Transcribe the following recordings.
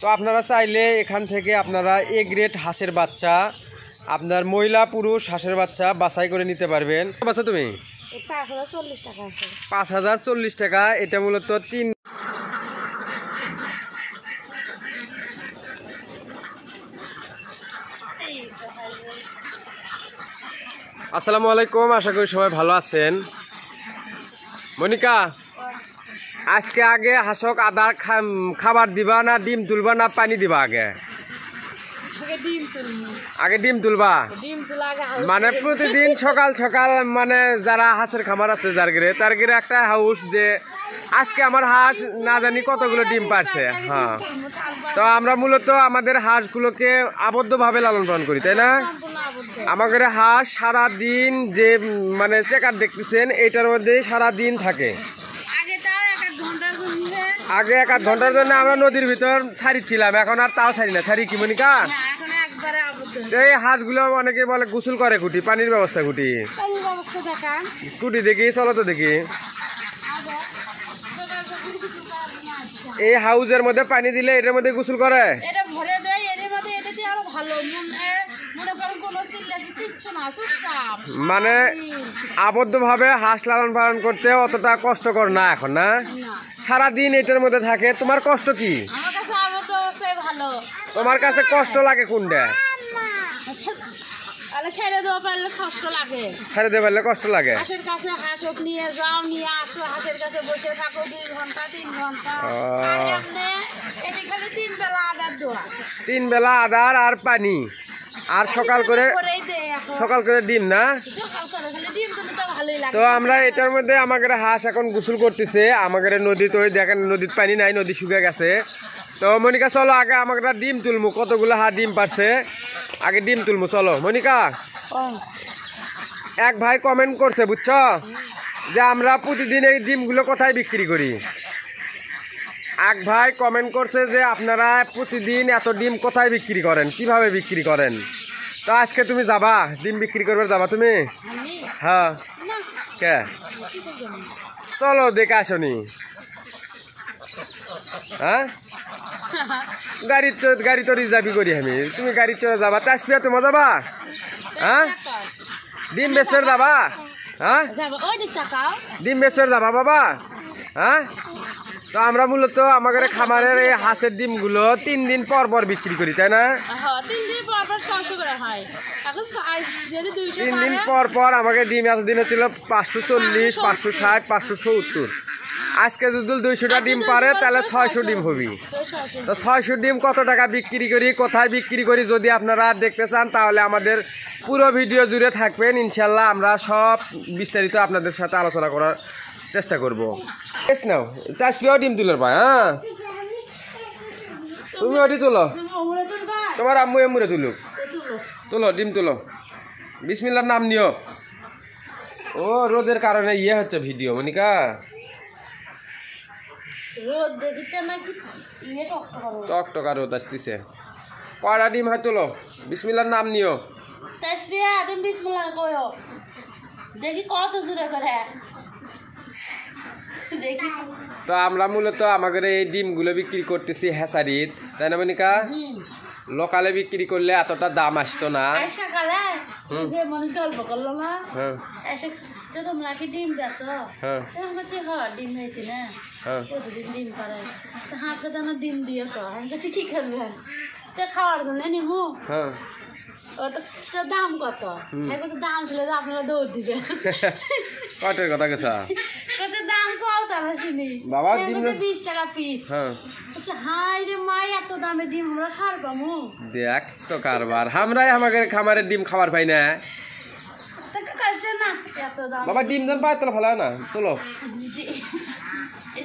তো আপনারা চাইলে এখান থেকে আপনারা এ গ্রেড হাঁসের বাচ্চা, আপনার মহিলা পুরুষ হাঁসের বাচ্চা বাছাই করে নিতে পারবেন। বাচ্চা তুমি ৫,০৪০ টাকা। এটা মূলত ৩। আসসালামু আলাইকুম, আশা করি সবাই ভালো আছেন। মনিকা, আজকে আগে হাঁসক আদার খাবার দিবা না ডিম তুলবা না পানি দিবা? আগে ডিম তুলবা। মানে প্রতিদিন সকাল সকাল মানে যারা হাঁসের খামার আছে তার গিরে একটা হাউস যে আজকে আমার হাঁস না জানি কতগুলো ডিম পারছে। হ্যাঁ, তো আমরা মূলত আমাদের হাঁসগুলোকে আবদ্ধভাবে লালন পালন করি, তাই না? আমাদের হাঁস সারাদিন যে মানে চেকার দেখতেছেন এটার মধ্যে সারাদিন থাকে। আগে ১ ঘন্টার জন্য আমরা নদীর ভিতর ছাড়িছিলাম, এখন আর তাও ছাড়ি না। ছাড়ি কি মনিকা? এই হাঁসগুলো অনেকে বলে গোসল করে কুটি, পানির ব্যবস্থা কুটি কুটি দেখি, চলো তো দেখি। এই হাউজের মধ্যে পানি দিলে এটার মধ্যে গোসল করে। মানে আবদ্ধভাবে হাঁস লালন পালন করতে অতটা কষ্টকর না এখন, না? সারাদিন এটার মধ্যে থাকে। তোমার কষ্ট কি? তোমার কাছে কষ্ট লাগে কোনটা? ছেড়ে দেওয়া পারলে কষ্ট লাগে। ছেড়ে দেওয়া পারলে কষ্ট লাগে। হাঁসের কাছে হাঁসক নিয়ে যাও, নিয়ে আসো, হাঁসের কাছে বসে থাকো 2 ঘন্টা 3 ঘন্টা। আর এমনি এটি খালি 3 বেলা আদার দেওয়া। 3 বেলা আদার আর পানি, আর সকাল করে ডিম, না? তো আমরা এটার মধ্যে আমাদের হাঁস এখন গোসল করতেছে। আমাদের নদীতে ওই দেখেন নদীর পানি নাই, নদী শুকিয়ে গেছে। তো মনিকা চলো আগে আমাকে ডিম তুলমু, কতগুলো হাঁস ডিম পারছে আগে ডিম তুলমু, চলো। মনিকা, এক ভাই কমেন্ট করছে বুঝছো যে আমরা প্রতিদিন এই ডিমগুলো কোথায় বিক্রি করি। এক ভাই কমেন্ট করছে যে আপনারা প্রতিদিন এত ডিম কোথায় বিক্রি করেন, কিভাবে বিক্রি করেন। তো আজকে তুমি যাবা ডিম বিক্রি করবে, যাবা তুমি? হ্যাঁ, কে? চলো দেখে আসনি। হ্যাঁ, গাড়ি তো রিজার্ভই করি আমি, তুমি গাড়ি চলে যাবা। তাসপিয়া তুমি যাবা? হ্যাঁ, ডিম বেচতে যাবা? হ্যাঁ, ডিম বেচতে যাবা বাবা? হ্যাঁ, তো আমরা মূলত আমাদের খামারের এই হাঁসের ডিমগুলো 3 দিন পর পর বিক্রি করি, তাই না? 3 দিন পর পর আমাকে ডিম এতদিন ছিল 540, 560, 570। আজকে যদি 200টা ডিম পারে তাহলে 600 ডিম হবি। তো 600 ডিম কত টাকা বিক্রি করি, কোথায় বিক্রি করি, যদি আপনারা দেখতে চান তাহলে আমাদের পুরো ভিডিও জুড়ে থাকবেন। ইনশাল্লাহ আমরা সব বিস্তারিত আপনাদের সাথে আলোচনা করার চেষ্টা করবো। নাও তাসপিয়াও ডিম তুলার ভাই। হ্যাঁ, তুমি ওটি তুলো, তোমার আম্মু এমুরে তুলুক। তুলো, ডিম তুলো, বিসমিল্লাহর নাম নিও। ও রোদের কারণে হচ্ছে ভিডিও। মনিকা, টকটকা রোদ আসতেছে। কয়টা ডিম হয় তুলো, বিসমিল্লাহর নাম নিও। দেখি কত জোরে করে। তো আমরা মূলত আমাদের এই ডিমগুলো বিক্রি করতেছি হ্যাচারিত, তাই না মনিকা? লোকালে বিক্রি করলে এতটা দাম আসতো না। ডিম দিয়ে কি করবেন খাওয়ার জন্য নিমু। দাম কত? দাম ছিল আপনারা দৌড় দিবেন। কটের কথা গেছা দাম কত শুনি বাবা? 20 টাকা পিস। হাই রে মাই, এত দামে ডিম আমরা খাওয়ার পামু? দেখ তো কারবার, আমরাই আমাদের খামারের ডিম খাবার পাই না। বাবা ডিম দাম পাই তোলা ভালো না, তোলো।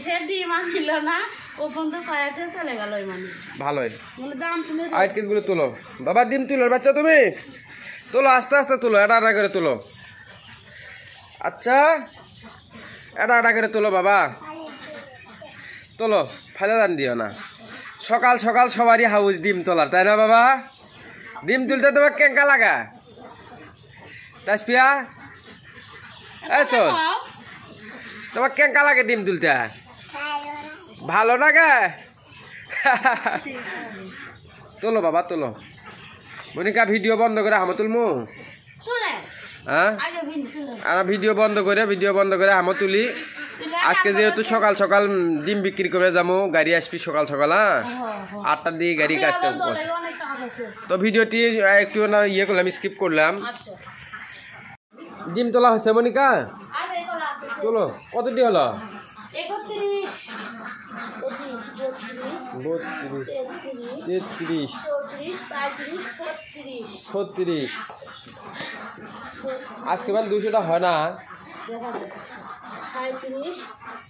সে ডিম আনছিল না, ও পর্যন্ত কয়েকটা চলে গেল। মানে ভালোই দাম শুনে আইটেমগুলো তোলো। বাবা ডিম তুলো বাচ্চা, তুমি তোলো, আস্তে আস্তে তোলো, এটা করে তোলো। আচ্ছা, এটা করে তোলো বাবা, তোলো, ফেলে দান দিও না। সকাল সকাল সবারই হাউস ডিম তোলার, তাই না বাবা? ডিম তুলতে তোমার কেঙ্কা লাগা? তাসপিয়া, তোমার কেঙ্কা লাগে ডিম তুলতে? ভালো লাগে? তোলো বাবা তোলো মনিকা ভিডিও বন্ধ করে হামো তুলমু হ্যাঁ আর ভিডিও বন্ধ করে হামো তুলি আজকে যেহেতু সকাল সকাল ডিম বিক্রি করে যাবো গাড়ি আসবি সকাল সকাল হ্যাঁ 8টার দিকে গাড়ি কাজটা তো ভিডিওটি একটু না ইয়ে করলাম স্কিপ করলাম ডিম তোলা হচ্ছে মনিকা তোলো কতটি হলো 33 36 আজকে বেলা 200টা হয় না 37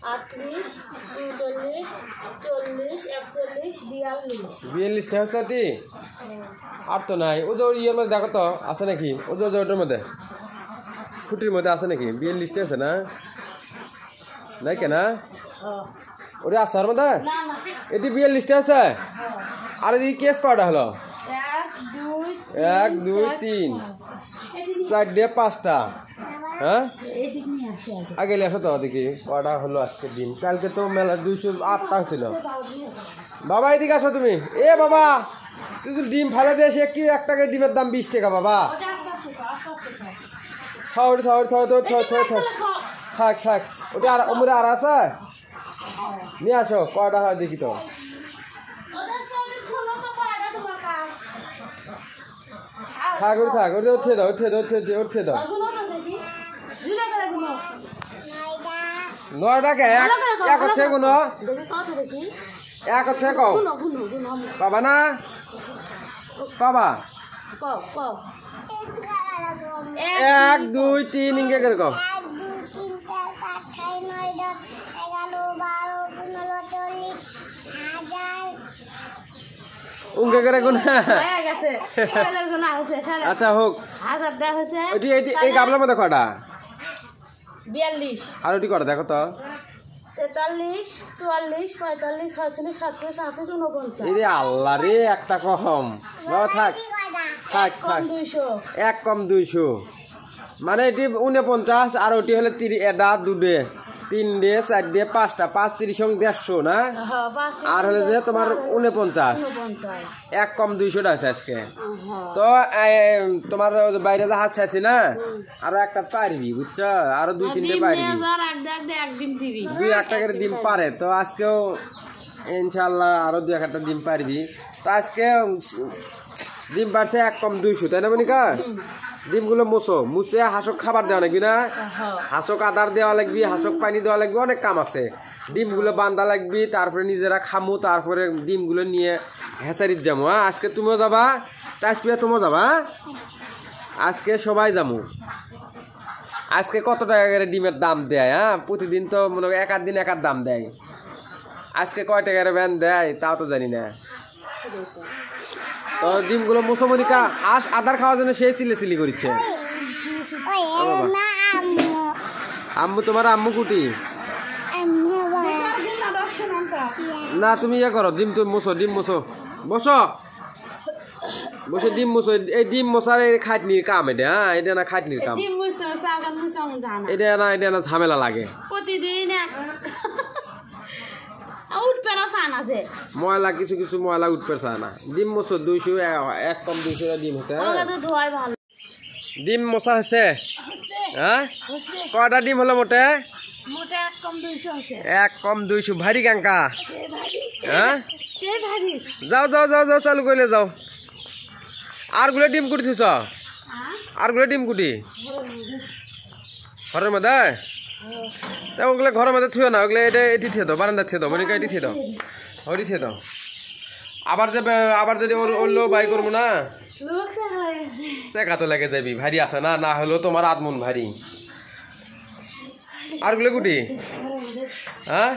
38 39 40 41 42টা হচ্ছে আর তো নাই ও যে ইয়ের মধ্যে দেখো তো আছে নাকি ও যে ওটার মধ্যে খুঁটির মধ্যে আছে নাকি 42টা আছে না নাই কেনা ওরে আসার মধ্যে এটি 42টা আছে আর এই কেস কয়টা হলো 1 2 3 4 দিয়ে 5টা হ্যাঁ আগে লেখো তো দেখি কয়টা হলো আজকে দিন কালকে তো মেলা 208টা ছিল বাবা এদিকে আসো তুমি এ বাবা তুই তো ডিম ফেলে দিয়ে এসে কি 1 টাকার ডিমের দাম 20 টাকা বাবা থাক ওটা আর ওমরে আর আছে নিয়ে আসো কয়টা হয় দেখি তো থাক ওটা উঠে দাও 9টাকে এক হচ্ছে কোনো এক হচ্ছে কও পাবা না পাবা 1 2 3 ইনকে করে কও 1 2 3 4 5 6 9 10 11 12 15 14 করে গুণ আচ্ছা হোক এই গাবলার মধ্যে কয়টা 42 আর ওটি কটা দেখো তো 43 44 45 46 47 48 49 এই রে আল্লাহ রে একটা কম বাবা থাক 200 এক কম 200 মানে এটি 49 আর ওটি হলে 30 এটা 2 ডে 3 ডে 4 ডে 5টা 5 30 সঙ্গে 150 না আর হলে যে তোমার 49 এক কম 200 আছে আজকে তো তোমার বাইরে যা হাত চাইছি না আরো একটা পারবি বুঝছো আরো 2-3টে পারবি দুই একটা করে ডিম পারে তো আজকেও ইনশাআল্লাহ আরো 2-1টা ডিম পারবি তো আজকে ডিম পারছে এক কম 200 তাই না মনিকা ডিমগুলো মুছে হাঁসক খাবার দেওয়া লাগবে না হাঁসক আদার দেওয়া লাগবে হাঁসক পানি দেওয়া লাগবে অনেক কাম আছে ডিমগুলো বান্ধা লাগবে তারপরে নিজেরা খামু তারপরে ডিমগুলো নিয়ে হেঁচারিত যাবো হ্যাঁ আজকে তুমিও যাবা তাসপিয়া তুমিও যাবা আজকে সবাই যাবো আজকে কত টাকা করে ডিমের দাম দেয় হ্যাঁ প্রতিদিন তো মনে হয় এক দিন এক দাম দেয় আজকে কয় টাকার ব্যান দেয় তাও তো জানি না তো ডিমগুলো মুসমনিকা আদার খাওয়ার জন্য সে চিলি করছে আম্মু তোমার আম্মু কুটি না তুমি ইয়ে করো ডিম তুমি বসো ডিম মুছো এই ডিম মশার খাটনির কাম এটা হ্যাঁ এটা না খাটনির কাম এটা না ঝামেলা লাগে ময়লা কিছু ময়লা উঠবে না ডিম মশো 200 এক কম 200 ডিম হচ্ছে ডিম মশা হচ্ছে হ্যাঁ কয়টা ডিম হলো মোটে এক কম 200 ভারী কাঙ্কা হ্যাঁ যাও চালু করলে যাও আর গুলো ডিম কুটি থুছ আর গুলো ডিম কুটি ঘরের মধ্যে ওগুলো ঘরের মধ্যে থুয়ে না ওগুলো এটা এটি থিয়ে দাও বারান্দা থিয়ে দাও মনিকা এটি থিয়ে দাও ওটি থিয়ে দাও আবার যদি অন্য বাই করবো না চেকা তো লেগে যাবি ভারী আছে না হলেও তোমার আদমন ভারী আর গুলো কুটি হ্যাঁ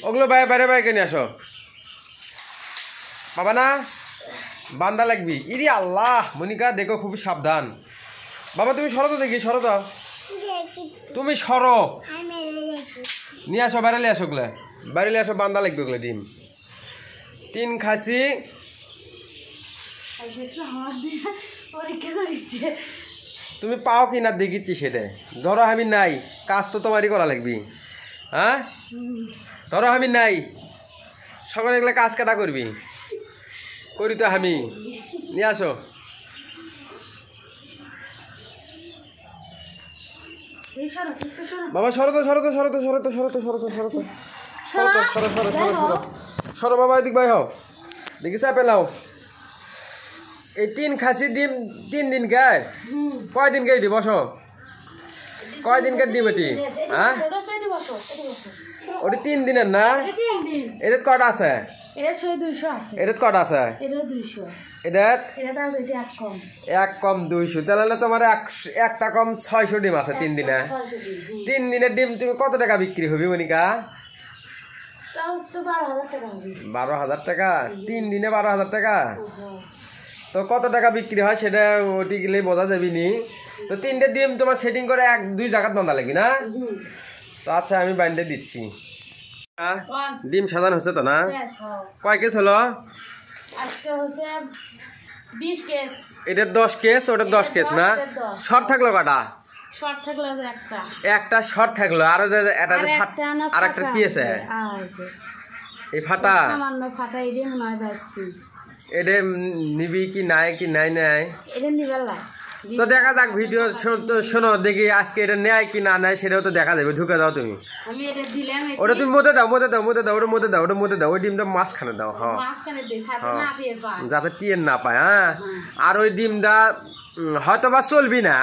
ওগুলো বাইরে নিয়ে আসো বাবা না বান্দা লাগবি ইরি আল্লাহ মনিকা দেখো খুবই সাবধান বাবা তুমি সরো তো দেখি তুমি সরো নিয়ে আসো বাইরে আসো ওগুলো বাইরে আসো বান্দা লাগবে ওগুলো ডিম 3 খাসি তুমি পাও কিনা দেখিচ্ছি সেটা ধরো আমি নাই কাজ তো তোমারই করা লাগবি হ্যাঁ ধরো আমি নাই সকালে এগুলো কাজ কাটা করবি করি তো আমি নিয়ে আসো বাবা সরো তো সরো তো সরো তো সরো তো সরো তো সরো তো সরো তো সরো তো সরো সরো সরো সরো সরো বাবা এদিক ভাই হও দেখি চাপে লাও এই 3 খাসি ডিম 3 দিন গায় কয় দিন গাই দি বসো কয় দিন কার ডিম এটি হ্যাঁ ওটি 3 দিনের না এটা কটা আছে এটা কটা আছে এটা এক কম 200 তাহলে তোমার একটা কম 600 ডিম আছে 3 দিনে 3 দিনের ডিম তুমি কত টাকা বিক্রি হবে মনিকা 12,000 টাকা 3 দিনে 12,000 টাকা তো কত টাকা বিক্রি হয় সেটা ওটি গেলে বোঝা যাবি নি তো 3টে ডিম তোমার সেটিং করে 1-2 জায়গা বাঁধা লাগবে না তো আচ্ছা আমি বাইন্দে দিচ্ছি ডিম সাজানো হচ্ছে তো না কয় কেস হলো এটা 10 কেস ওটা 10 কেস না শর্ট থাকলো কটা একটা শর্ট থাকলো আর একটা কি আছে এই ফাটা এটা নিবি কি নাই নাই তো দেখা যাক ভিডিও শোনো দেখি আজকে এটা নেয় কি না নেয় সেটাও তো দেখা যাবে ঢুকে দাও তুমি ওটা তুমি মধ্যে দাও ওটা মধ্যে দাও ওই ডিমটা মাঝখানে দাও হ্যাঁ যাতে টিয়ের না পায় হ্যাঁ আর ওই ডিমটা হয়তো বা চলবি না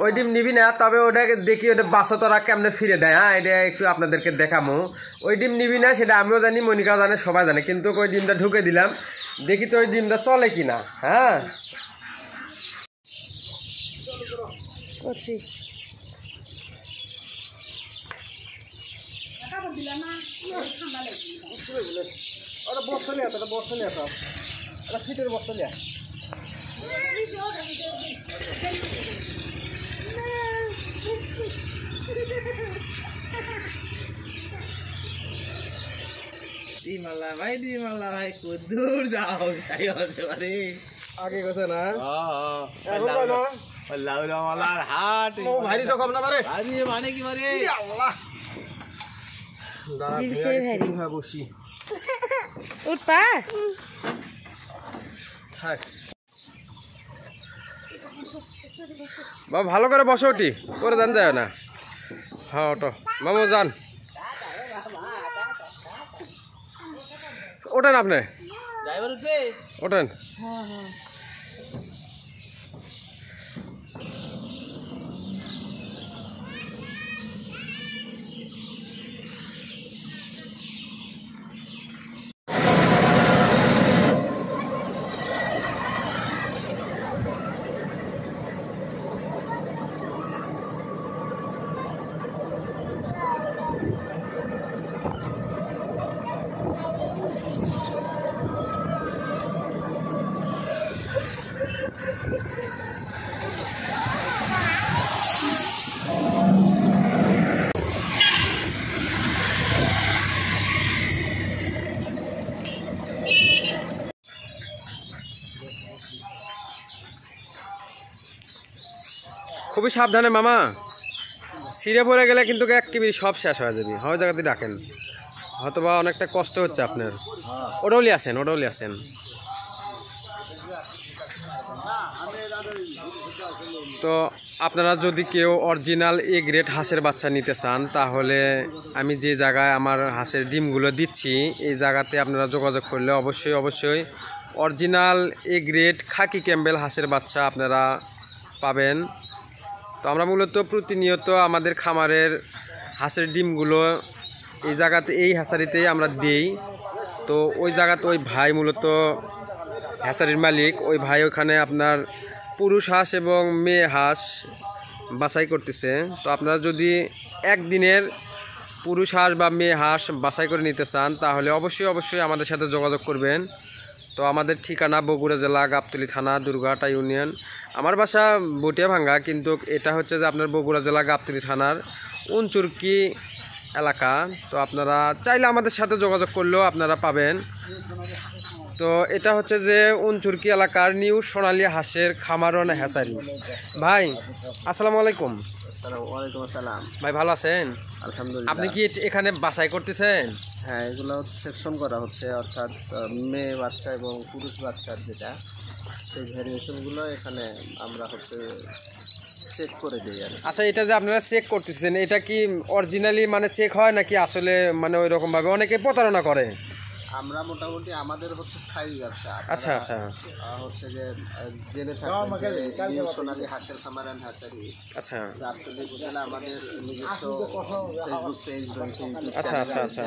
ওই ডিম নিবি না তবে ওটাকে দেখি ওটা বাসো তোরা কেমনে ফিরে দেয় হ্যাঁ এটা একটু আপনাদেরকে দেখামো ওই ডিম নিবি না সেটা আমিও জানি মনিকাও জানে সবাই জানে কিন্তু ওই ডিমটা ঢুকে দিলাম দেখি তো ওই ডিমটা চলে কিনা হ্যাঁ করছি ওটা বস্তা নিয়ে ওটা বস্তা নিয়ে ওটা ফিটের বস্তা নিয়ে ডিমালা ভাই কদ্দুর যাও তাই আছে বারে আগে গেছে না এখন কয় না লাউলামালার হাট ও ভারী তো কম না পারে ভারী মানে কি মানে আল্লাহ দাঁড়া ভাই বসি উঠপা থাক বাবা ভালো করে বসো ওটি করে দেন যায় না হ্যাঁ ওটো মামু যান ওঠেন আপনি ড্রাইভার উঠবে ওঠেন খুবই সাবধানে মামা সিরে পড়ে গেলে কিন্তু অ্যাক্টিভিটি সব শেষ হয়ে যাবে হয় জায়গাতে ডাকেন হয়তো বা অনেকটা কষ্ট হচ্ছে আপনার ওটাও লিয়ে আসেন তো আপনারা যদি কেউ অরিজিনাল এ গ্রেড হাঁসের বাচ্চা নিতে চান তাহলে আমি যে জায়গায় আমার হাঁসের ডিমগুলো দিচ্ছি এই জায়গাতে আপনারা যোগাযোগ করলে অবশ্যই original A grade Khaki Campbell হাঁসের বাচ্চা আপনারা পাবেন। তো আমরা মূলত প্রতিনিয়ত আমাদের খামারের হাঁসের ডিমগুলো এই জায়গাতে এই হ্যাচারিতেই আমরা দিই। তো ওই জায়গাতে ওই ভাই মূলত হ্যাচারির মালিক, ওই ভাই ওখানে আপনার পুরুষ হাঁস এবং মেয়ে হাঁস বাছাই করতেছে। তো আপনারা যদি একদিনের পুরুষ হাঁস বা মেয়ে হাঁস বাছাই করে নিতে চান তাহলে অবশ্যই আমাদের সাথে যোগাযোগ করবেন। তো আমাদের ঠিকানা বগুড়া জেলা গাবতলী থানা দুর্গাহাটা ইউনিয়ন। আমার বাসা বটিয়াভাঙ্গা, কিন্তু এটা হচ্ছে যে আপনার বগুড়া জেলা গাবতলী থানার উনচুরকি এলাকা। তো আপনারা চাইলে আমাদের সাথে যোগাযোগ করলেও আপনারা পাবেন। তো এটা হচ্ছে যে উনচুরকি এলাকার নিউ সোনালী হাঁসের খামারন হ্যাচারি। ভাই আসসালামু আলাইকুম। ওয়ালাইকুম আসসালাম। ভাই ভালো আছেন? আলহামদুলিল্লাহ। আপনি কি এখানে বাছাই করতেছেন? হ্যাঁ, এগুলো সেকশন করা হচ্ছে, অর্থাৎ মেয়ে বাচ্চা এবং পুরুষ বাচ্চার যেটা সেই ভ্যারিয়েশনগুলো এখানে আমরা চেক করে দিই আর কি। আচ্ছা, এটা যে আপনারা চেক করতেছেন এটা কি অরিজিনালি মানে চেক হয় নাকি আসলে মানে ওই রকম ভাবে অনেকে প্রতারণা করে? আমরা মোটামুটি আমাদের স্থায়ী ব্যবসা। আচ্ছা আচ্ছা হচ্ছে যে জেনে থাকবেন যে নিউ সোনালী হাঁসের খামার অ্যান্ড হ্যাচারি আচ্ছা গাবতলী উপজেলা আমাদের নিজস্ব ফেসবুক পেজ রয়েছে, ইউটিউব আচ্ছা চ্যানেল আচ্ছা রয়েছে। আচ্ছা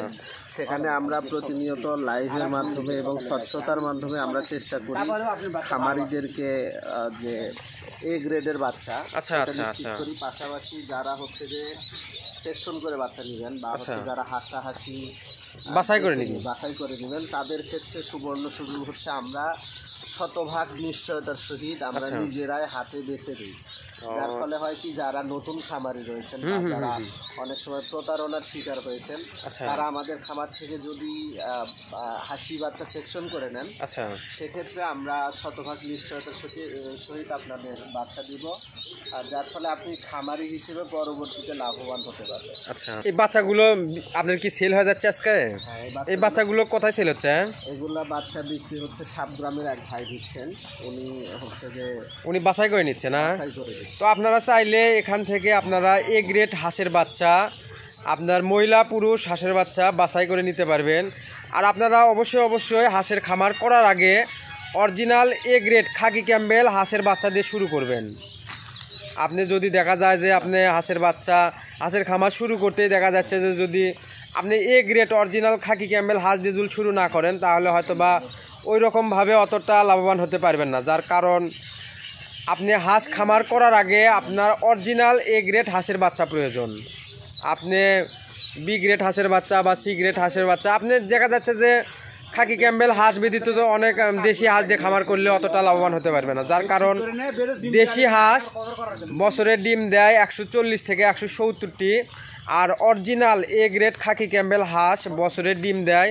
সেখানে আমরা প্রতিনিয়ত লাইভের মাধ্যমে এবং স্বচ্ছতার মাধ্যমে আমরা চেষ্টা করি খামারিদেরকে যে এ গ্রেডের বাচ্চা আচ্ছা এটা আচ্ছা নিশ্চিত আচ্ছা করি। পাশাপাশি যারা যে সেকশন করে বাচ্চা নেবেন বা যারা হাসাহাসি বাছাই করে নিবি বাছাই করে নেবেন তাদের ক্ষেত্রে সুবর্ণ সুযোগ হচ্ছে আমরা শতভাগ নিশ্চয়তার সহিত আমরা নিজেরাই হাতে বেছে দিই। যার ফলে হয় কি, যারা নতুন খামারি রয়েছেন বা যারা অনেক সময় প্রতারণার শিকার হয়েছেন তারা আমাদের খামার থেকে যদি হাসি বাচ্চা সেকশন করে নেন, আচ্ছা সেক্ষেত্রে আমরা শতভাগ নিশ্চয়তার সহিত আপনাদের বাচ্চা দিব, আর যার ফলে আপনি খামারি হিসেবে পরবর্তীতে লাভবান হতে পারবেন। আচ্ছা, এই বাচ্চাগুলো আপনার কি সেল হয়ে যাচ্ছে আজকে? এই বাচ্চাগুলো কোথায় সেল হচ্ছে? এগুলা বাচ্চা বিক্রি হচ্ছে সাবগ্রামের এক ভাই দিচ্ছেন, উনি বাছাই করে নিচ্ছে না? বাছাই করে দিচ্ছেন। তো আপনারা চাইলে এখান থেকে আপনারা এ গ্রেড হাঁসের বাচ্চা, আপনার মহিলা পুরুষ হাঁসের বাচ্চা বাছাই করে নিতে পারবেন। আর আপনারা অবশ্যই হাঁসের খামার করার আগে original A grade Khaki Campbell হাঁসের বাচ্চা দিয়ে শুরু করবেন। আপনি যদি দেখা যায় যে আপনি হাঁসের খামার শুরু করতে দেখা যাচ্ছে যে যদি আপনি A grade original Khakee Campbell হাঁস দিয়ে যদি শুরু না করেন তাহলে হয়তো বা ওই রকমভাবে অতটা লাভবান হতে পারবেন না। যার কারণ আপনি হাঁস খামার করার আগে আপনার অরিজিনাল এ গ্রেড হাঁসের বাচ্চা প্রয়োজন। আপনি বি গ্রেড হাঁসের বাচ্চা বা সি গ্রেড হাঁসের বাচ্চা আপনি দেখা যাচ্ছে যে খাকি ক্যাম্বেল হাঁস ব্যতীত তো অনেক দেশি হাঁস দিয়ে খামার করলে অতটা লাভবান হতে পারবে না। যার কারণ দেশি হাঁস বছরে ডিম দেয় 140 থেকে 170টি, আর original A grade Khaki Campbell হাঁস বছরে ডিম দেয়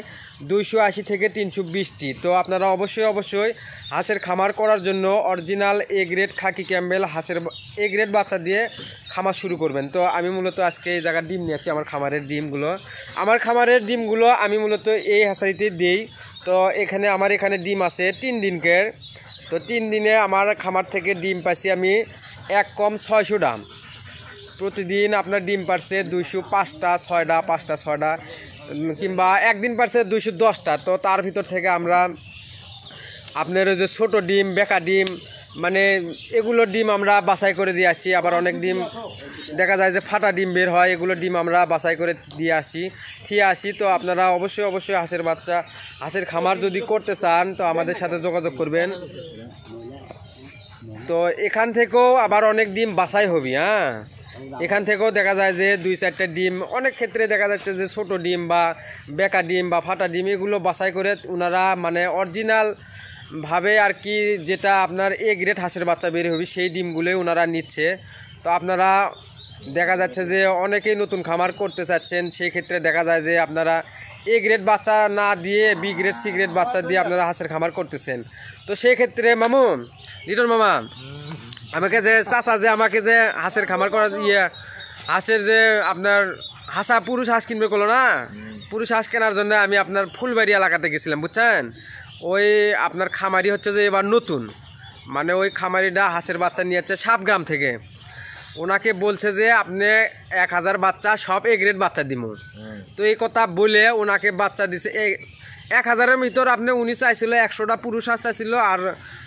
280 থেকে 320টি। তো আপনারা অবশ্যই হাঁসের খামার করার জন্য original A grade Khaki Campbell হাঁসের এ গ্রেড বাচ্চা দিয়ে খামার শুরু করবেন। তো আমি মূলত আজকে এই জায়গার ডিম নিয়ে আসছি। আমার খামারের ডিমগুলো আমি মূলত এই হ্যাচারিতে দিই। তো আমার এখানে ডিম আছে 3 দিনকের। তো 3 দিনে আমার খামার থেকে ডিম পাচ্ছি আমি এক কম 600 ডাম। প্রতিদিন আপনার ডিম পারছে 205টা 6টা 5টা 6টা, কিংবা একদিন পারছে 210টা। তো তার ভিতর থেকে আমরা আপনার ওই যে ছোটো ডিম, বেকা ডিম, মানে এগুলো ডিম আমরা বাছাই করে দিয়ে আসি। আবার অনেক ডিম দেখা যায় যে ফাটা ডিম বের হয়, এগুলো ডিম আমরা বাছাই করে দিয়ে আসি। তো আপনারা অবশ্যই হাঁসের খামার যদি করতে চান তো আমাদের সাথে যোগাযোগ করবেন। তো এখান থেকেও আবার অনেক ডিম বাছাই হবে। হ্যাঁ, এখান থেকেও দেখা যায় যে 2-4টা ডিম, অনেক ক্ষেত্রে দেখা যাচ্ছে যে ছোট ডিম বা বেকা ডিম বা ফাটা ডিম এগুলো বাছাই করে ওনারা মানে অরিজিনাল ভাবে আর কি, যেটা আপনার এ গ্রেড হাঁসের বাচ্চা বের হবে সেই ডিমগুলোই ওনারা নিচ্ছে। তো আপনারা দেখা যাচ্ছে যে অনেকেই নতুন খামার করতে চাচ্ছেন, সেই ক্ষেত্রে দেখা যায় যে আপনারা এ গ্রেড বাচ্চা না দিয়ে বি গ্রেড সি গ্রেড বাচ্চা দিয়ে আপনারা হাঁসের খামার করতেছেন। তো সেই ক্ষেত্রে লিটন মামা আমাকে যে আমাকে যে হাঁসের খামার করা হাঁসের যে আপনার পুরুষ হাঁস কিনবে করলো না, পুরুষ হাঁস কেনার জন্য আমি আপনার ফুলবাড়ি এলাকাতে গেছিলাম, বুঝছেন। ওই আপনার খামারি হচ্ছে যে এবার নতুন, মানে ওই খামারিটা হাঁসের বাচ্চা নিয়ে যাচ্ছে সাবগ্রাম থেকে। ওনাকে বলছে যে আপনি 1000 বাচ্চা সব এ গ্রেড বাচ্চা দিব। তো এই কথা বলে ওনাকে বাচ্চা দিছে 1000-এর ভিতর উনি চাইছিল 100টা পুরুষ হাঁস চাইছিল আর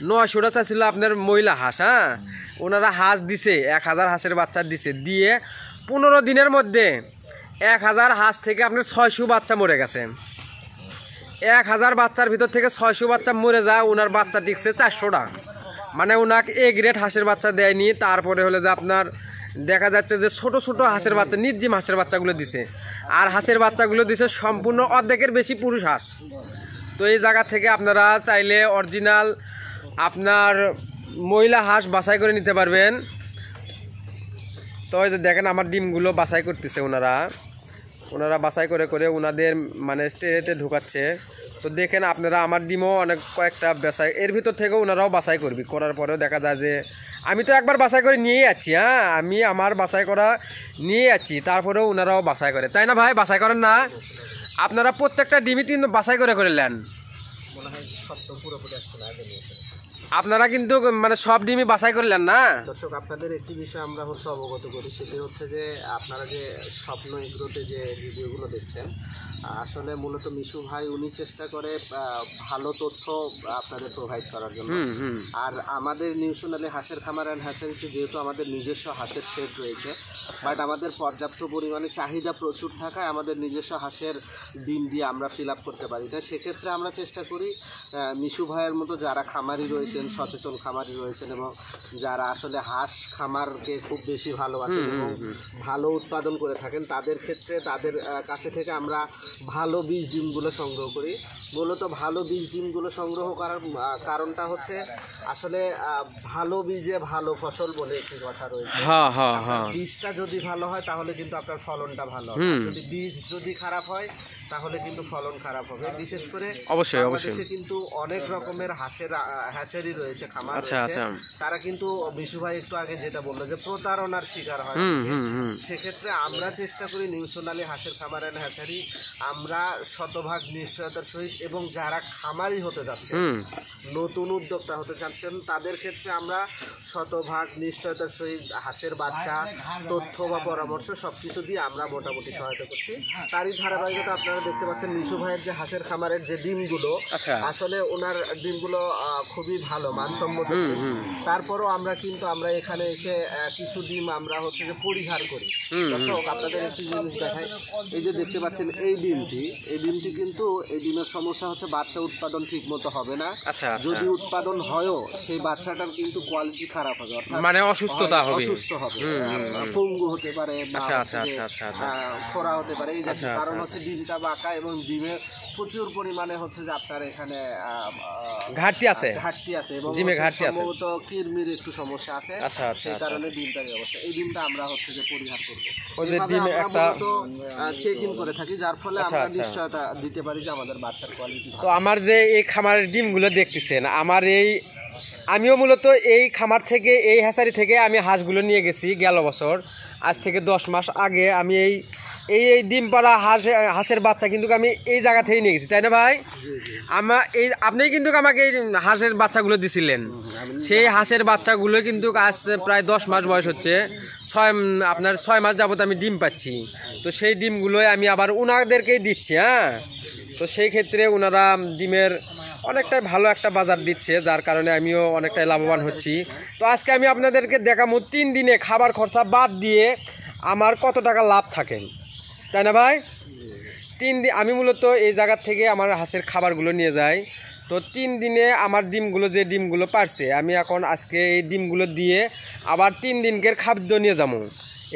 900টা চাইছিল আপনার মহিলা হাঁস। হ্যাঁ, ওনারা হাঁস দিছে 1000 হাঁসের বাচ্চা দিয়ে 15 দিনের মধ্যে 1000 হাঁস থেকে আপনার 600 বাচ্চা মরে গেছে। 1000 বাচ্চার ভিতর থেকে 600 বাচ্চা মরে যায়, ওনার বাচ্চা টিকছে 400টা। মানে ওনাকে এ গ্রেড হাঁসের বাচ্চা দেয়নি। তারপরে হলো যে আপনার দেখা যাচ্ছে যে ছোট হাঁসের বাচ্চা, নির্জিম হাঁসের বাচ্চাগুলো দিছে, আর হাঁসের বাচ্চাগুলো দিছে সম্পূর্ণ অর্ধেকের বেশি পুরুষ হাঁস। তো এই জায়গা থেকে আপনারা চাইলে অরিজিনাল আপনার মহিলা হাঁস বাছাই করে নিতে পারবেন। তো এই যে দেখেন আমার ডিমগুলো বাছাই করতেছে ওনারা বাছাই করে ওনাদের মানে স্টেতে ঢুকাচ্ছে। তো দেখেন আপনারা আমার ডিমও অনেক কয়েকটা বাছাই, এর ভিতর থেকেও ওনারাও বাছাই করার পরেও দেখা যায় যে আমি তো একবার বাছাই করে নিয়ে যাচ্ছি, হ্যাঁ আমি আমার বাছাই করা নিয়ে যাচ্ছি, তারপরেও ওনারাও বাছাই করে, তাই না ভাই? বাছাই করেন না আপনারা? প্রত্যেকটা ডিমই কিন্তু বাছাই করে নেন। মনে হয় সত্য পুরোপুরি আসছে না, আগে নিয়েছে। আপনারা কিন্তু মানে সব ডিমই বাছাই করলেন না। দর্শক, আপনাদের একটি বিষয় আমরা হচ্ছে অবগত করি, সেটি হচ্ছে যে আপনারা যে স্বপ্ন এগ্রোতে যে ভিডিওগুলো দেখছেন, আসলে মূলত মিশু ভাই উনি চেষ্টা করে ভালো তথ্য আপনাদের প্রোভাইড করার জন্য। আর আমাদের নিউ সোনালী হাঁসের খামার অ্যান্ড হ্যাচারিতে যেহেতু আমাদের নিজস্ব হাঁসের শেড রয়েছে, বাট আমাদের পর্যাপ্ত পরিমাণে চাহিদা প্রচুর থাকায় আমাদের নিজস্ব হাঁসের ডিম দিয়ে আমরা ফিল আপ করতে পারি। তাই সেক্ষেত্রে আমরা চেষ্টা করি মিশু ভাইয়ের মতো যারা খামারি রয়েছেন, সচেতন খামারি রয়েছেন এবং যারা আসলে হাঁস খামারকে খুব বেশি ভালোবাসেন এবং ভালো উৎপাদন করে থাকেন, তাদের ক্ষেত্রে তাদের কাছে থেকে আমরা ভালো বীজ ডিমগুলো সংগ্রহ করি। মূলত ভালো বীজ ডিমগুলো সংগ্রহ করার কারণটা হচ্ছে আসলে ভালো বীজে ভালো ফসল বলে একটি কথা রয়েছে। বীজটা যদি ভালো হয় তাহলে কিন্তু আপনার ফলনটা ভালো হবে, যদি বীজ যদি খারাপ হয় তাহলে কিন্তু ফলন খারাপ হবে। বিশেষ করে বাংলাদেশে কিন্তু অনেক রকমের হাঁসের হ্যাচারি রয়েছে, খামার রয়েছে, তারা কিন্তু মিশু ভাই একটু আগে যেটা বললো যে প্রতারণার শিকার হয়। সেক্ষেত্রে আমরা চেষ্টা করি নিউ সোনালী হাঁসের খামার অ্যান্ড হ্যাচারি আমরা শতভাগ নিশ্চয়তার সহিত, এবং যারা খামারি হতে যাচ্ছে, নতুন উদ্যোক্তা হতে চাচ্ছেন, তাদের ক্ষেত্রে আমরা শতভাগ নিশ্চয়তার সহিত হাঁসের বাচ্চা, তথ্য বা পরামর্শ সবকিছু দিয়ে আমরা মোটামুটি সহায়তা করছি। তারই ধারাবাহিকতা আপনারা দেখতে পাচ্ছেন মিশু ভাইয়ের যে হাঁসের খামারের যে ডিমগুলো, আসলে ওনার ডিমগুলো খুবই ভালো মানসম্মত। তারপরও আমরা এখানে এসে কিছু ডিম আমরা হচ্ছে যে পরিহার করি। দর্শক, আপনাদের একটি জিনিস দেখাই, এই যে দেখতে পাচ্ছেন এই ডিমটি কিন্তু এই ডিমের সমস্যা হচ্ছে বাচ্চা উৎপাদন ঠিক মতো হবে না। যদি উৎপাদন হয়ও সেই বাচ্চাটার কিন্তু কোয়ালিটি খারাপ হবে, অর্থাৎ মানে অসুস্থ হবে, পঙ্গু হতে পারে, খোরা হতে পারে। এই জাতীয় কারণ হচ্ছে ডিমটা বাঁকা এবং ডিমে প্রচুর পরিমাণে হচ্ছে যে আপনার এখানে ঘাটতি আছে এবং সম্ভবত কিরমির একটু সমস্যা আছে, সেই কারণে ডিমটার অবস্থা। এই ডিমটা আমরা হচ্ছে যে পরিহার করবো, চেক ইন করে থাকি, যার ফলে আমরা নিশ্চয়তা দিতে পারি যে আমাদের বাচ্চার কোয়ালিটি। তো আমার যে এই খামারের ডিমগুলো দেখতেছেন, আমিও মূলত এই খামার থেকে, এই হ্যাচারি থেকে আমি হাঁসগুলো নিয়ে গেছি গেল বছর, আজ থেকে 10 মাস আগে আমি এই ডিম পাড়া হাঁসের বাচ্চা কিন্তু আমি এই জায়গা থেকে নিয়ে গেছি, তাই না ভাই? আপনি কিন্তু আমাকে এই হাঁসের বাচ্চাগুলো দিছিলেন, সেই হাঁসের বাচ্চাগুলো কিন্তু আজ প্রায় 10 মাস বয়স হচ্ছে, 6 মাস যাবত আমি ডিম পাচ্ছি। তো সেই ডিমগুলোই আমি আবার ওনাদেরকেই দিচ্ছি। হ্যাঁ, তো সেই ক্ষেত্রে ওনারা ডিমের অনেকটাই ভালো একটা বাজার দিচ্ছে, যার কারণে আমিও অনেকটাই লাভবান হচ্ছি। তো আজকে আমি আপনাদেরকে দেখাবো 3 দিনে খাবার খরচা বাদ দিয়ে আমার কত টাকা লাভ থাকে, তাই না ভাই? 3 দিন আমি মূলত এই জায়গা থেকে আমার হাঁসের খাবারগুলো নিয়ে যাই। তো 3 দিনে আমার যে ডিমগুলো পারছে, আমি এখন আজকে এই ডিমগুলো দিয়ে আবার 3 দিনকের খাদ্য নিয়ে যাবো।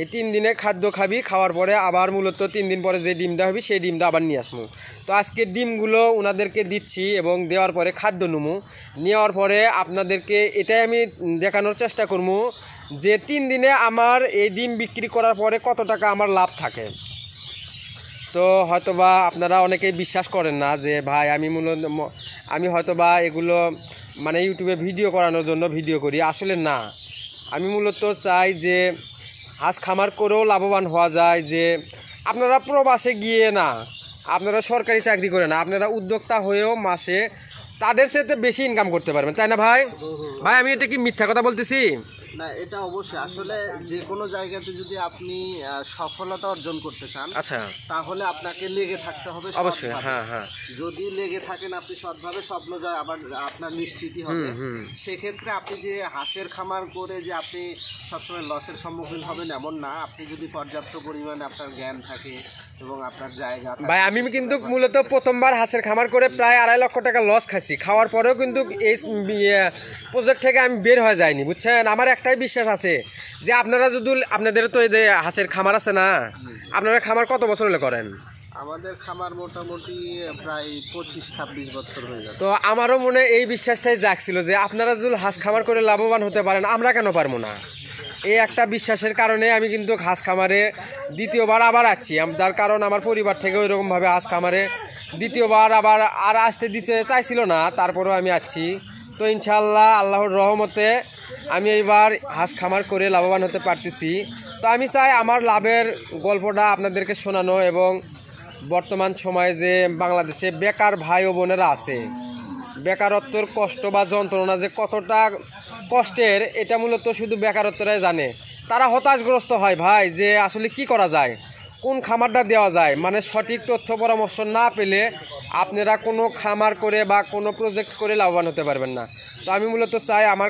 এই 3 দিনে খাদ্য খাওয়ার পরে আবার মূলত 3 দিন পরে যে ডিমটা হবে সেই ডিমটা আবার নিয়ে আসবো। তো আজকে ডিমগুলো ওনাদেরকে দিচ্ছি এবং দেওয়ার পরে খাদ্য নেওয়ার পরে আপনাদেরকে এটাই আমি দেখানোর চেষ্টা করবো যে 3 দিনে আমার এই ডিম বিক্রি করার পরে কত টাকা আমার লাভ থাকে। তো হয়তোবা আপনারা অনেকেই বিশ্বাস করেন না যে ভাই আমি হয়তোবা এগুলো মানে ইউটিউবে ভিডিও করানোর জন্য ভিডিও করি, আসলে না। আমি মূলত চাই যে হাঁস খামার করেও লাভবান হওয়া যায়, যে আপনারা প্রবাসে গিয়ে না, আপনারা সরকারি চাকরি করে না, আপনারা উদ্যোক্তা হয়েও মাসে তাদের সাথে বেশি ইনকাম করতে পারবেন, তাই না ভাই? ভাই আমি এটা কি মিথ্যা কথা বলতেছি? না, এটা অবশ্যই। আসলে যে কোনো জায়গাতে যদি আপনি সফলতা অর্জন করতে চান, তাহলে আপনাকে লেগে থাকতে হবে অবশ্যই। যদি লেগে থাকেন আপনি সৎভাবে, স্বপ্ন জয় আবার আপনার নিশ্চিতই হবে। সেক্ষেত্রে আপনি যে হাঁসের খামার করে যে আপনি সবসময় লসের সম্মুখীন হবেন এমন না। আপনি যদি পর্যাপ্ত পরিমাণে আপনার জ্ঞান থাকে এবং আপনার জায়গা। ভাই আমি কিন্তু মূলত প্রথমবার হাঁসের খামার করে প্রায় 2.5 লক্ষ টাকা লস খাইছি, খাওয়ার পরেও কিন্তু এই প্রজেক্ট থেকে আমি বের হয়ে যাইনি, বুঝছেন? আমার একটাই বিশ্বাস আছে যে আপনারা যদি, আপনাদের তো এই যে হাঁসের খামার আছে না, আপনারা খামার কত বছর হলে করেন? আমাদের খামার মোটামুটি প্রায় 25-26 বছর হয়ে যায়। তো আমারও মনে এই বিশ্বাসটাই জাগছিল যে আপনারা যদি হাঁস খামার করে লাভবান হতে পারেন, আমরা কেন পারবো না? এই একটা বিশ্বাসের কারণে আমি কিন্তু হাঁস খামারে দ্বিতীয়বার আবার আসছি। তার কারণ আমার পরিবার থেকে ওইরকমভাবে হাঁস খামারে দ্বিতীয়বার আবার আসতে দিতে চাইছিল না, তারপরেও আমি আসছি। তো ইনশাল্লাহ আল্লাহর রহমতে আমি এইবার হাঁস খামার করে লাভবান হতে পারতেছি। তো আমি চাই আমার লাভের গল্পটা আপনাদেরকে শোনানো, এবং বর্তমান সময়ে যে বাংলাদেশে বেকার ভাই ও বোনেরা আছে, বেকারত্বর কষ্ট বা যন্ত্রণা যে কতটা কষ্টের, এটা মূলত শুধু বেকারত্বরাই জানে। তারা হতাশগ্রস্ত হয় ভাই, যে আসলে কি করা যায়, কোন খামারটা দেওয়া যায়। মানে সঠিক তথ্য পরামর্শ না পেলে আপনারা কোনো খামার করে বা কোনো প্রজেক্ট করে লাভবান হতে পারবেন না। তো আমি মূলত চাই আমার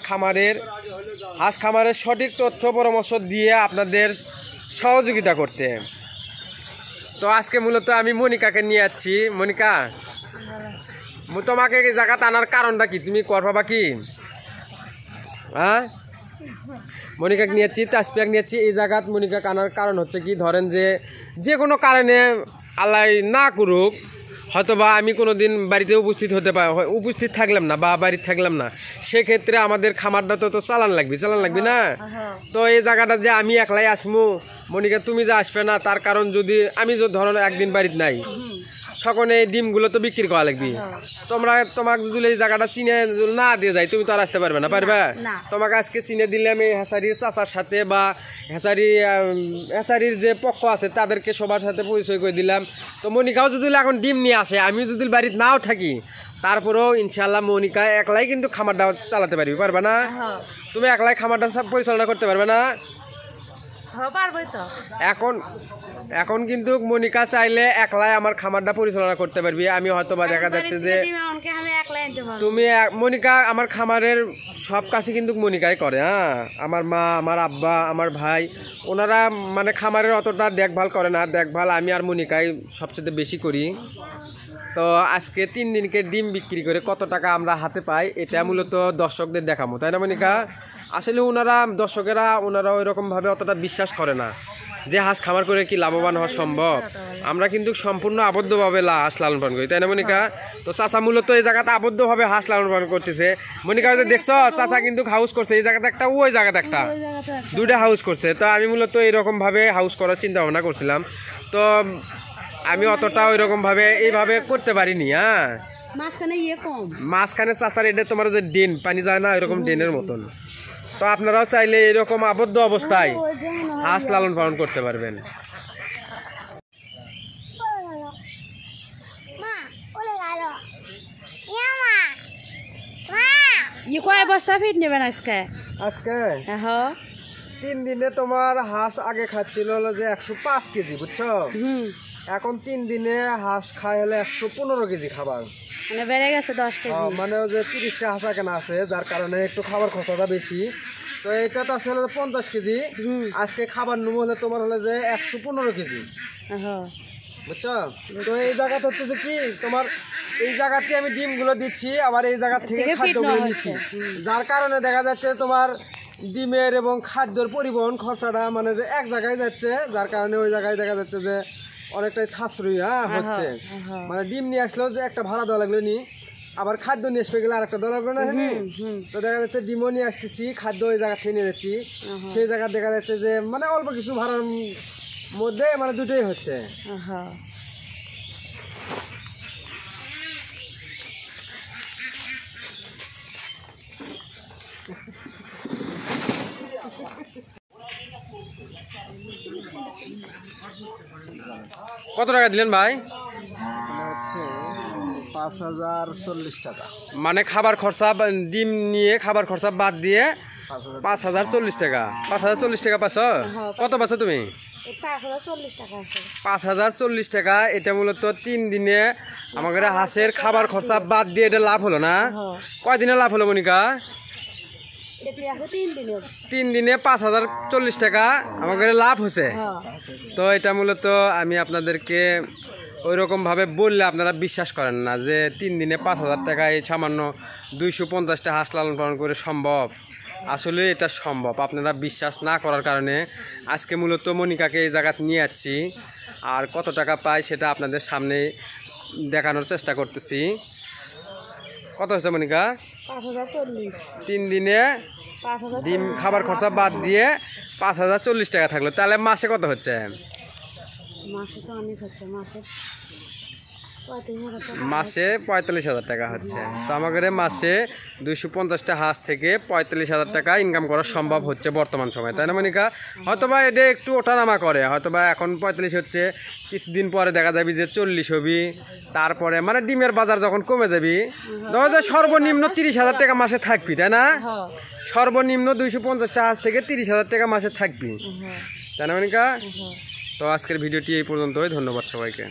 হাঁস খামারের সঠিক তথ্য পরামর্শ দিয়ে আপনাদের সহযোগিতা করতে। তো আজকে মূলত আমি মনিকাকে নিয়ে যাচ্ছি। মনিকা, তোমাকে এই জায়গাতে আনার কারণটা কি, তুমি করবা কি? হ্যাঁ, মনিকাকে নিয়েছি, তাসপিয়াক নিয়েছি এই জায়গাত। মনিকাকে আনার কারণ হচ্ছে কি, ধরেন যে কোনো কারণে আল্লাহ না করুক, হয়তোবা আমি কোনো দিন বাড়িতে উপস্থিত থাকলাম না বা বাড়িতে থাকলাম না, সেক্ষেত্রে আমাদের খামারটা তো চালান লাগবে না। তো এই জায়গাটা যে আমি একলাই আসবো, মনিকা তুমি যে আসবে না, তার কারণ যদি আমি ধরো একদিন বাড়িতে নাই, সকলে এই ডিমগুলো তো বিক্রি করা লাগবে। তোমাকে যদি এই জায়গাটা চিনে না দিয়ে যায়, তুমি তো আর আসতে পারবে না, পারবে? তোমাকে আজকে চিনে দিলাম এই হেসারির চাচার সাথে, বা হেসারির যে পক্ষ আছে তাদেরকে সবার সাথে পরিচয় করে দিলাম। তো মনিকাও যদি এখন ডিম নিয়ে আসে, আমি যদি বাড়িতে নাও থাকি, তারপরেও ইনশাল্লাহ মনিকা একলাই কিন্তু খামারটা চালাতে পারবে না? তুমি একলাই খামারটা সব পরিচালনা করতে পারবে না? এখন কিন্তু মনিকা চাইলে একলাই আমার খামারটা পরিচালনা করতে পারবি। আমি হয়তো বা দেখা যাচ্ছে যে তুমি মনিকা আমার খামারের সব কাছে কিন্তু মনিকাই করে। হ্যাঁ, আমার মা, আমার আব্বা, আমার ভাই, ওনারা মানে খামারের অতটা দেখভাল করে না। দেখভাল আমি আর মনিকাই সবচেয়ে বেশি করি। তো আজকে 3 দিনকে ডিম বিক্রি করে কত টাকা আমরা হাতে পাই, এটা মূলত দর্শকদের দেখাবো, তাই না মনিকা? আসলে দর্শকেরা ওই রকমভাবে অতটা বিশ্বাস করে না যে হাঁস খামার করে কি লাভবান হওয়া সম্ভব। আমরা কিন্তু সম্পূর্ণ আবদ্ধভাবে হাঁস লালন পালন করি, তাই না মনিকা? তো চাচা মূলত এই জায়গাটা আবদ্ধভাবে হাঁস লালন পালন করতেছে। মনিকা দেখছো, চাচা কিন্তু হাউস করছে এই জায়গাতে একটা, ওই জায়গাতে একটা, 2টা হাউস করছে। তো আমি মূলত এইরকমভাবে হাউস করার চিন্তা ভাবনা করছিলাম। তো আমি অতটা ওইরকমভাবে এইভাবে করতে পারিনি। হ্যাঁ, মাঝখানে চাচার এটা তোমার যে ড্রেন পানি যায় না, এরকম ড্রেনের মতন। তো আপনারাও চাইলে এরকম আবদ্ধ অবস্থায় হাঁস লালন পালন করতে পারবেন। কয় বস্তা ফিট নেবেন আজকে? 3 দিনে তোমার হাঁস আগে খাচ্ছিল হলো যে 105 কেজি, বুঝছো? এখন 3 দিনে হাঁস খায় হলে 115 কেজি খাবার, মানে বেড়ে গেছে 10 কেজি। মানে যে 30টা হাঁস কেনা আছে, যার কারণে একটু খাবার খরচাটা বেশি। তো এটা তো আসলে 50 কেজি, আজকে খাবার নেবো হলে তোমার হলে যে 115 কেজি, বুঝছো? তো এই জায়গাটা হচ্ছে যে কি, তোমার এই জায়গাতে আমি ডিমগুলো দিচ্ছি, আবার এই জায়গা থেকে খাদ্যগুলো নিচ্ছি, যার কারণে দেখা যাচ্ছে তোমার ডিমের এবং খাদ্যের পরিবহন খরচাটা মানে যে এক জায়গায় যাচ্ছে, যার কারণে ওই জায়গায় দেখা যাচ্ছে যে অনেকটাই সাশ্রয়ী হচ্ছে। মানে ডিম নিয়ে আসলেও যে একটা ভাড়া দেওয়া লাগলো নি, আবার খাদ্য নিয়ে আসবে গেলে আর একটা দেওয়া লাগলো না। তো দেখা যাচ্ছে ডিমও নিয়ে আসতেছি, খাদ্য ওই জায়গা থেকে নিয়ে যাচ্ছি, সেই জায়গা দেখা যাচ্ছে যে মানে অল্প কিছু ভাড়ার মধ্যে মানে দুটোই হচ্ছে। কত টাকা দিলেন ভাই? 5040 টাকা। মানে খাবার খরচা, ডিম নিয়ে খাবার খরচা বাদ দিয়ে 5040 টাকা। 5040 টাকা পাচ্ছ? কত পাচ্ছ তুমি? 5040 টাকা। এটা মূলত 3 দিনে আমাদের হাঁসের খাবার খরচা বাদ দিয়ে এটা লাভ হলো না? কয় দিনে লাভ হলো মনিকা? 3 দিনে 5040 টাকা আমাদের লাভ হয়েছে। তো এটা মূলত আমি আপনাদেরকে ওই রকমভাবে বললে আপনারা বিশ্বাস করেন না যে 3 দিনে 5000 টাকা এই সামান্য 250টা হাঁস লালন পালন করে সম্ভব। আসলে এটা সম্ভব, আপনারা বিশ্বাস না করার কারণে আজকে মূলত মনিকাকে এই জায়গাতে নিয়ে যাচ্ছি, আর কত টাকা পাই সেটা আপনাদের সামনে দেখানোর চেষ্টা করতেছি। কত হয়েছে মনিকা? 3 দিনে ডিম খাবার খরচা বাদ দিয়ে 5040 টাকা থাকলো, তাহলে মাসে কত হচ্ছে? মাসে 45,000 টাকা হচ্ছে। তো আমাদের মাসে 250টা হাঁস থেকে 45,000 টাকা ইনকাম করা সম্ভব হচ্ছে বর্তমান সময়, তাই না মনিকা? হয়তোবা এটা একটু ওঠানামা করে, হয়তোবা এখন 45 হচ্ছে, কিছুদিন পরে দেখা যাবে যে 40 হবি, তারপরে মানে ডিমের বাজার যখন কমে যাবি সর্বনিম্ন 30,000 টাকা মাসে থাকবি, তাই না? সর্বনিম্ন 250টা হাঁস থেকে 30,000 টাকা মাসে থাকবি, তাই না মনিকা? তো আজকের ভিডিওটি এই পর্যন্তই, ধন্যবাদ সবাইকে।